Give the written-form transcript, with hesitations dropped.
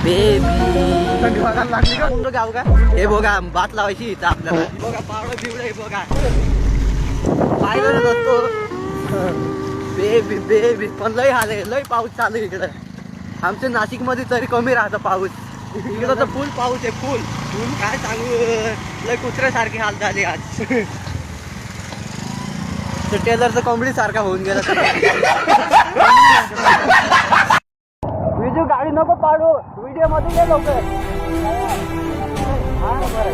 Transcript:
थंडी वाजायला लागली का तुमचं गाव का? हे बघा बात लावायची इथं आपल्याला. बघा पावडं बिवडं हे बघा पाहिलं नसतो. बेबी बेबी पण लय हाल आहे, लय पाऊस चालू आहे इकडं. आमच्या नाशिक मध्ये तरी कमी राहतं पाऊस, इकडं तर फुल पाऊस आहे. फुल फुल काय सांगू, लय कुत्र्यासारखी हाल झाली आज. टेलरचं कोंबडी सारखा होऊन गेला. विजू गाडी नको पाडू, व्हिडिओ मध्ये ये लवकर. हा बरं